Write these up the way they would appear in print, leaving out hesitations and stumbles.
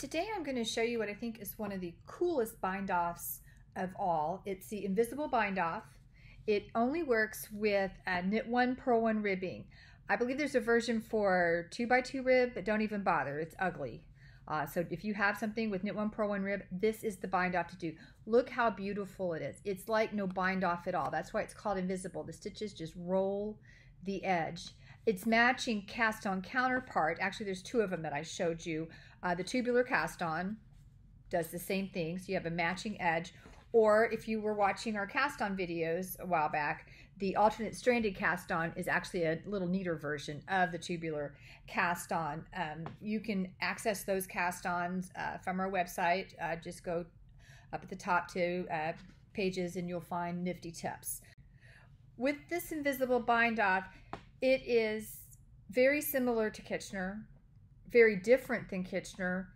Today I'm going to show you what I think is one of the coolest bind-offs of all. It's the invisible bind-off. It only works with knit one, purl one ribbing. I believe there's a version for 2x2 rib, but don't even bother. It's ugly. So if you have something with knit one, purl one rib, this is the bind-off to do. Look how beautiful it is. It's like no bind-off at all. That's why it's called invisible. The stitches just roll the edge. Its matching cast-on counterpart, actually there's two of them that I showed you. The tubular cast-on does the same thing, so you have a matching edge. Or if you were watching our cast-on videos a while back, the alternate stranded cast-on is actually a little neater version of the tubular cast-on. You can access those cast-ons from our website. Just go up at the top two pages and you'll find nifty tips. With this invisible bind-off, it is very similar to Kitchener, very different than Kitchener,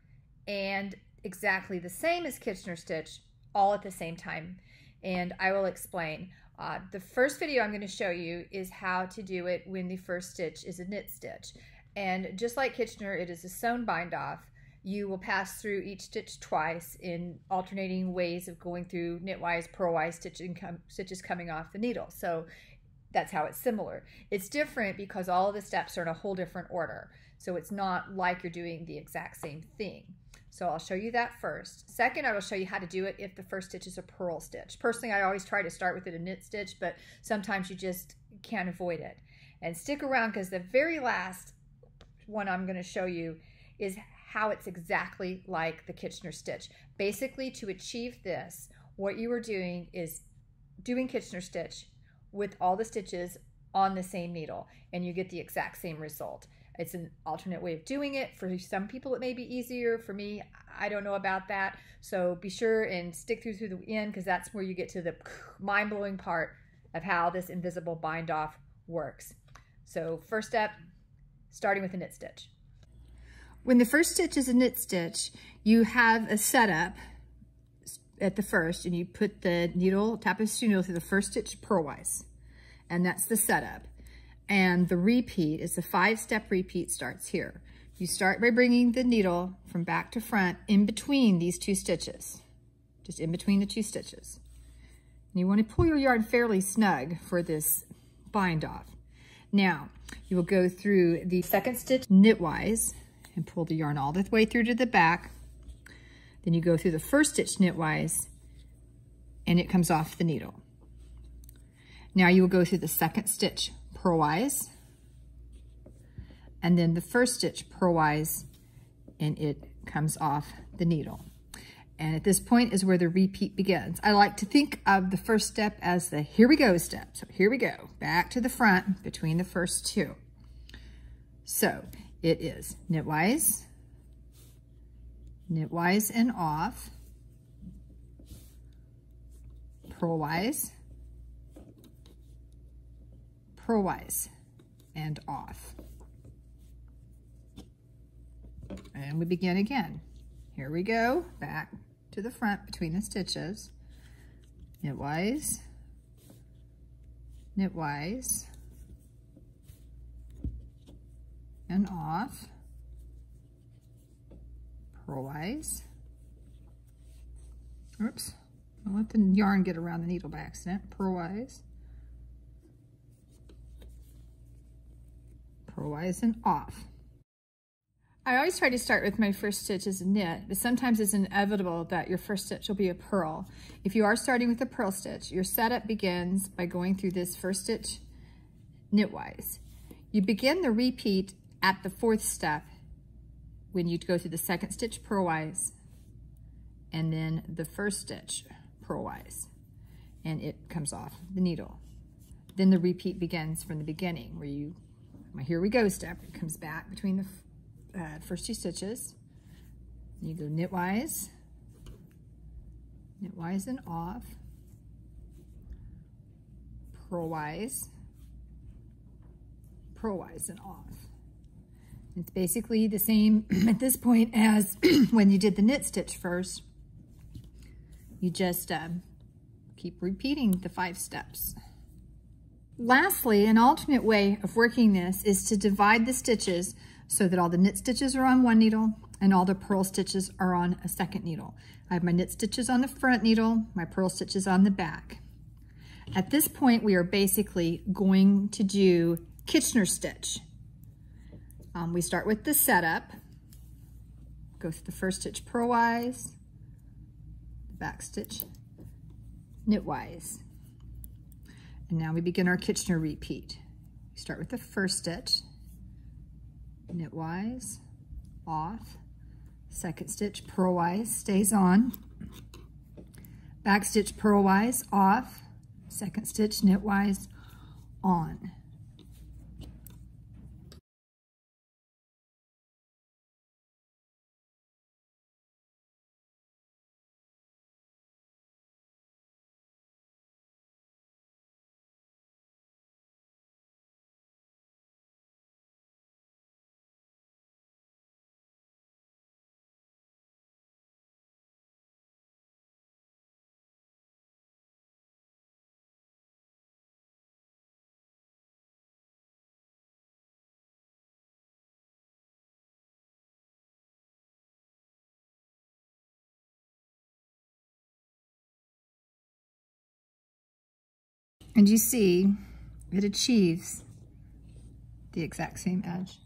and exactly the same as Kitchener stitch, all at the same time. And I will explain. The first video I'm going to show you is how to do it when the first stitch is a knit stitch. And just like Kitchener, it is a sewn bind-off. You will pass through each stitch twice in alternating ways of going through knitwise, purlwise stitches coming off the needle. So that's how it's similar. It's different because all of the steps are in a whole different order. So it's not like you're doing the exact same thing. So I'll show you that first. Second, I will show you how to do it if the first stitch is a purl stitch. Personally, I always try to start with it a knit stitch, but sometimes you just can't avoid it. And stick around because the very last one I'm going to show you is how it's exactly like the Kitchener stitch. Basically, to achieve this, what you are doing is doing Kitchener stitch with all the stitches on the same needle, and you get the exact same result. It's an alternate way of doing it. For some people it may be easier. For me, I don't know about that. So be sure and stick through the end, because that's where you get to the mind-blowing part of how this invisible bind-off works. So first step, starting with a knit stitch. When the first stitch is a knit stitch, you have a setup at the first, and you put the needle, tapestry needle through the first stitch purlwise, and that's the setup. And the repeat is the 5-step repeat starts here. You start by bringing the needle from back to front in between these two stitches, just in between the two stitches. And you want to pull your yarn fairly snug for this bind off. Now, you will go through the second stitch knitwise and pull the yarn all the way through to the back. Then you go through the first stitch knitwise and it comes off the needle. Now you will go through the second stitch purlwise and then the first stitch purlwise and it comes off the needle. And at this point is where the repeat begins. I like to think of the first step as the here we go step. So here we go, back to the front between the first two. So it is knitwise, knitwise and off, purlwise, purlwise and off. And we begin again. Here we go, back to the front between the stitches, knitwise, knitwise and off, purlwise. Oops, I'll let the yarn get around the needle by accident. Purlwise, purlwise and off. I always try to start with my first stitch as a knit, but sometimes it's inevitable that your first stitch will be a purl. If you are starting with a purl stitch, your setup begins by going through this first stitch knitwise. You begin the repeat at the fourth step when you go through the second stitch purlwise and then the first stitch purlwise, and it comes off the needle. Then the repeat begins from the beginning where you, my here we go step, it comes back between the first two stitches. You go knitwise, knitwise and off, purlwise, purlwise and off. It's basically the same at this point as when you did the knit stitch first. You just keep repeating the 5 steps. Lastly, an alternate way of working this is to divide the stitches so that all the knit stitches are on one needle and all the purl stitches are on a second needle. I have my knit stitches on the front needle, my purl stitches on the back. At this point, we are basically going to do Kitchener stitch. We start with the setup, go through the first stitch purlwise, the back stitch knitwise. And now we begin our Kitchener repeat. We start with the first stitch, knitwise, off, second stitch purlwise, stays on, back stitch purlwise, off, second stitch knitwise, on. And you see, it achieves the exact same edge.